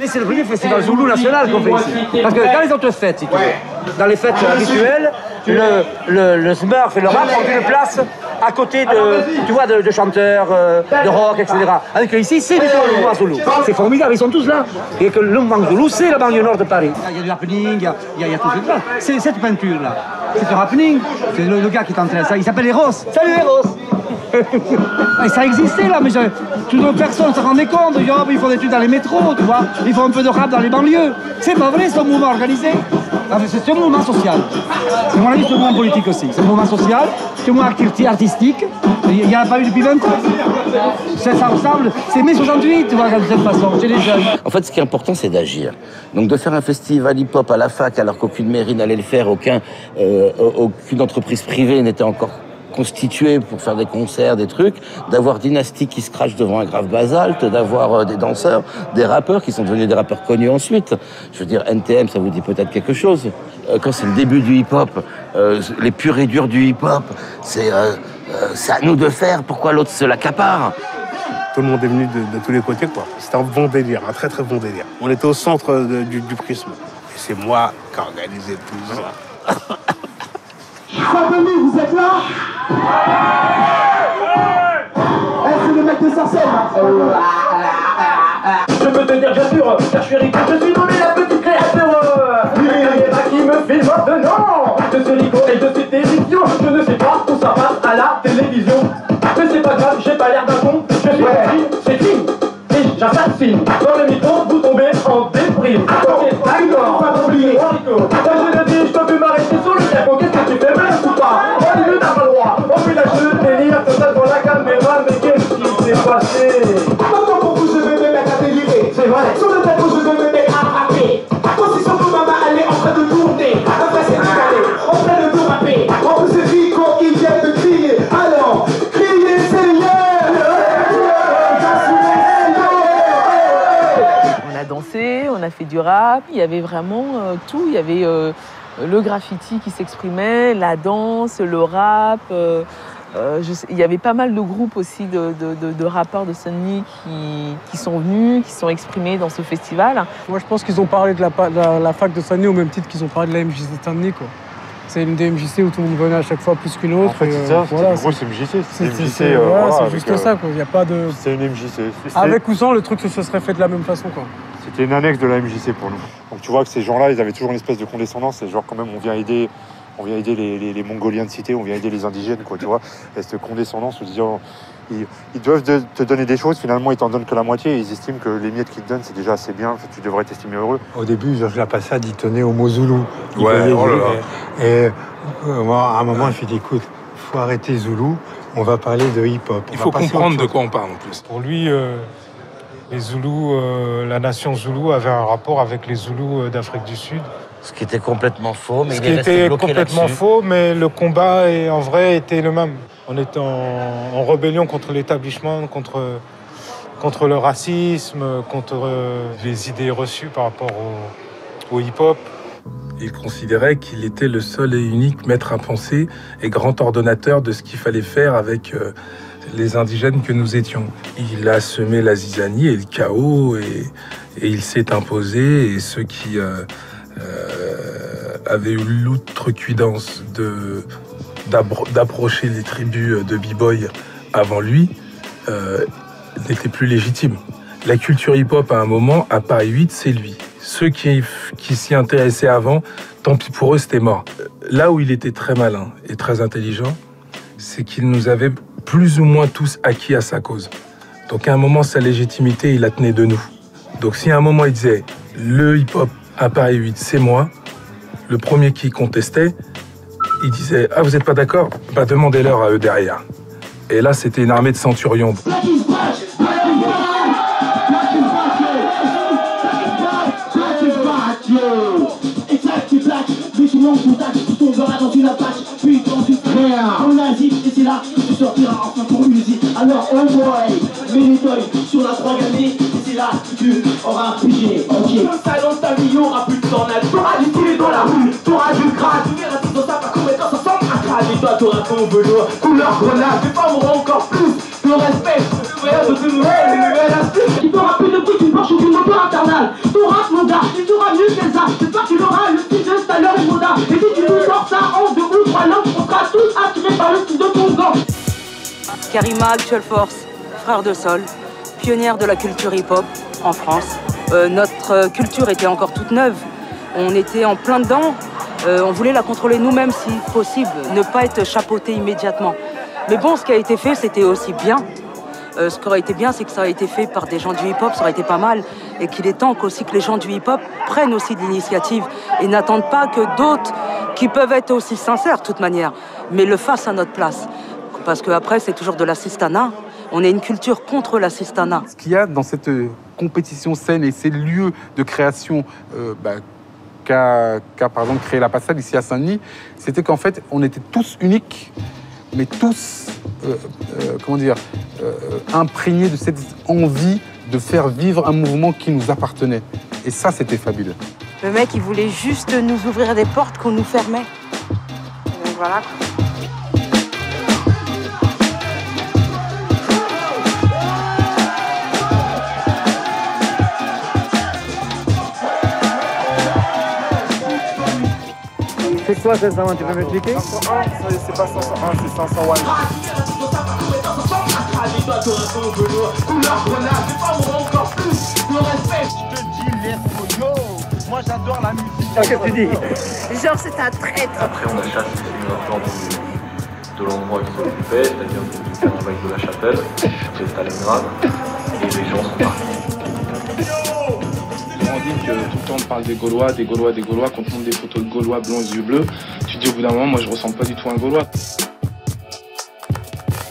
C'est le premier festival Zoulou national qu'on fait ici. Parce que dans les autres fêtes, dans les fêtes habituelles, le Smurf et le rap ont une place à côté de chanteurs, de rock, etc. Alors que ici, c'est le mouvement Zoulou. C'est formidable, ils sont tous là. Et que le mouvement Zoulou, c'est la banlieue nord de Paris. Il y a du happening, il y a tout ça. C'est cette peinture-là. C'est un happening. C'est le gars qui est en train de ça. Il s'appelle Eros. Salut Eros. Et ça existait là, mais toute personne ne se rendait compte. Il faut des trucs dans les métros, tu vois. Il faut un peu de rap dans les banlieues. C'est pas vrai, c'est un mouvement organisé. C'est un mouvement social. Et mon avis, c'est un mouvement politique aussi. C'est un mouvement social, c'est un mouvement artistique. Il n'y en a pas eu depuis 20 ans. Ça ressemble, c'est mai 68, tu vois, de cette façon, chez les jeunes. En fait, ce qui est important, c'est d'agir. Donc de faire un festival hip-hop à la fac, alors qu'aucune mairie n'allait le faire, aucune entreprise privée n'était encore constituée pour faire des concerts, des trucs, d'avoir Dynasty qui se crache devant un grave basalte, d'avoir des danseurs, des rappeurs qui sont devenus des rappeurs connus ensuite. Je veux dire, NTM, ça vous dit peut-être quelque chose. Quand c'est le début du hip-hop, les purs et durs du hip-hop, c'est à nous de faire, pourquoi l'autre se l'accapare? Tout le monde est venu de tous les côtés, quoi. C'était un bon délire, un très très bon délire. On était au centre du prisme. Et c'est moi qui ai organisé tout ça. Famille, vous êtes là? C'est le mec de Sarcelles. Je peux te dire bien sûr, car je suis Rico, je suis nommé la petite créature. Il y en a qui me filment maintenant. Je suis Rico et je suis terrifiant. Je ne sais pas où ça passe à la télévision. Mais c'est pas grave, j'ai pas l'air d'un con. Je suis facile, c'est clean. Et j'assassine. Dans le micro, vous tombez en déprime. Ok, d'accord, pas oublier. Rico, moi je le dis, je peux plus m'arrêter sur le diapo. Qu'est-ce que tu fais, mal ou pas? Oh, lui, t'as pas le droit. On fait la chute, délire, comme ça devant la caméra. Mais qu'est-ce qui s'est passé? Maintenant pour vous, je vais me mettre à délirer. C'est vrai. Sur le plateau, je vais me mettre à rapper. Position de maman, elle est en train de tourner. Après, c'est décalé, en train de tout rapper. En plus, c'est Rico, il vient de crier. Alors, criez, Seigneur. On a dansé, on a fait du rap, il y avait vraiment tout. Il y avait le graffiti qui s'exprimait, la danse, le rap. Il y avait pas mal de groupes aussi de rappeurs de Saint-Denis qui sont venus, qui sont exprimés dans ce festival. Moi, je pense qu'ils ont parlé de la fac de Saint-Denis au même titre qu'ils ont parlé de la MJC de Saint-Denis, quoi. C'est une des MJC où tout le monde venait à chaque fois plus qu'une autre. En fait, c'est ça, voilà, c'est MJC. C'est juste ça, quoi. Il y a pas de... C'est une MJC. Avec ou sans, le truc se serait fait de la même façon, quoi. C'était une annexe de la MJC pour nous. Donc tu vois que ces gens-là, ils avaient toujours une espèce de condescendance. Et genre, quand même, on vient aider les Mongoliens de cité, on vient aider les indigènes, quoi, tu vois. Et cette condescendance, en disant, ils doivent te donner des choses, finalement, ils t'en donnent que la moitié, et ils estiment que les miettes qu'ils te donnent, c'est déjà assez bien, tu devrais t'estimer heureux. Au début, Georges Lapassade, il tenait au mot Zoulou. Ouais, oh là là. Et moi, à un moment, je lui ai dit, écoute, faut arrêter Zoulou, on va parler de hip-hop. Il faut comprendre de quoi on parle, en plus. Pour lui, les Zoulous, la nation Zoulou avait un rapport avec les Zoulous d'Afrique du Sud. Ce qui était complètement faux, mais Ce qui était complètement faux, mais le combat, en vrai, était le même. On était en rébellion contre l'établissement, contre le racisme, contre les idées reçues par rapport au hip-hop. Il considérait qu'il était le seul et unique maître à penser et grand ordonnateur de ce qu'il fallait faire avec les indigènes que nous étions. Il a semé la zizanie et le chaos et il s'est imposé, et ceux qui avaient eu l'outrecuidance d'approcher les tribus de b-boy avant lui n'étaient plus légitimes. La culture hip-hop, à un moment, à Paris 8, c'est lui. Ceux qui s'y intéressaient avant, tant pis pour eux, c'était mort. Là où il était très malin et très intelligent, c'est qu'il nous avait plus ou moins tous acquis à sa cause. Donc à un moment, sa légitimité, il la tenait de nous. Donc si à un moment, il disait « le hip-hop à Paris 8, c'est moi », le premier qui contestait, il disait « ah, vous n'êtes pas d'accord ? Bah, demandez-leur à eux derrière ». Et là, c'était une armée de centurions. Alors, oh boy, mets les toys sur la 3 gammée, et c'est là que tu auras pigé, ok. Comme ça, dans ta vie, y'aura plus de tornade. T'auras du tiré dans la rue, t'auras du grade. Tu verras tout dans ça, pas combien de temps ça semble un crade. Habille-toi, t'auras ton velours, couleur grenade, tes femmes auront encore plus de respect. Il t'aura plus de prix qu'une Porsche ou qu'une moto infernale. T'auras mon gars, tu seras mieux que ça. J'espère que tu l'auras, le style de Staller et Moda. Et si tu nous sors ça en 2 ou 3 langues, on sera tous attirés par le style de ton gant. Karima, Actual Force, frère de Sol, pionnière de la culture hip-hop en France. Notre culture était encore toute neuve. On était en plein dedans. On voulait la contrôler nous-mêmes si possible, ne pas être chapeauté immédiatement. Mais bon, ce qui a été fait, c'était aussi bien. Ce qui aurait été bien, c'est que ça a été fait par des gens du hip-hop, ça aurait été pas mal. Et qu'il est temps aussi que les gens du hip-hop prennent aussi de l'initiative et n'attendent pas que d'autres, qui peuvent être aussi sincères de toute manière, mais le fassent à notre place. Parce qu'après, c'est toujours de l'assistanat. On est une culture contre l'assistanat. Ce qu'il y a dans cette compétition saine et ces lieux de création qu'a par exemple créé la Passade ici à Saint-Denis, c'était qu'en fait, on était tous uniques, mais tous, imprégnés de cette envie de faire vivre un mouvement qui nous appartenait. Et ça, c'était fabuleux. Le mec, il voulait juste nous ouvrir des portes qu'on nous fermait. Donc voilà. C'est quoi 501, tu peux m'expliquer? 501, c'est pas 501, c'est 501. Habille-toi, t'auras ton velours, couleur grenade, tes femmes auront encore plus de respect. Je te dis, les photos, moi j'adore la musique. Qu'est-ce que tu dis? Genre, c'est un traître. Après, on a chassé le plan de l'endroit qui s'occupait, c'est-à-dire du carnaval de la Chapelle, c'est Stalingrad, et les gens sont partis. On dit que tout le temps on parle des Gaulois, quand on montre des photos de Gaulois blonds aux yeux bleus, tu te dis au bout d'un moment, moi je ressemble pas du tout à un Gaulois.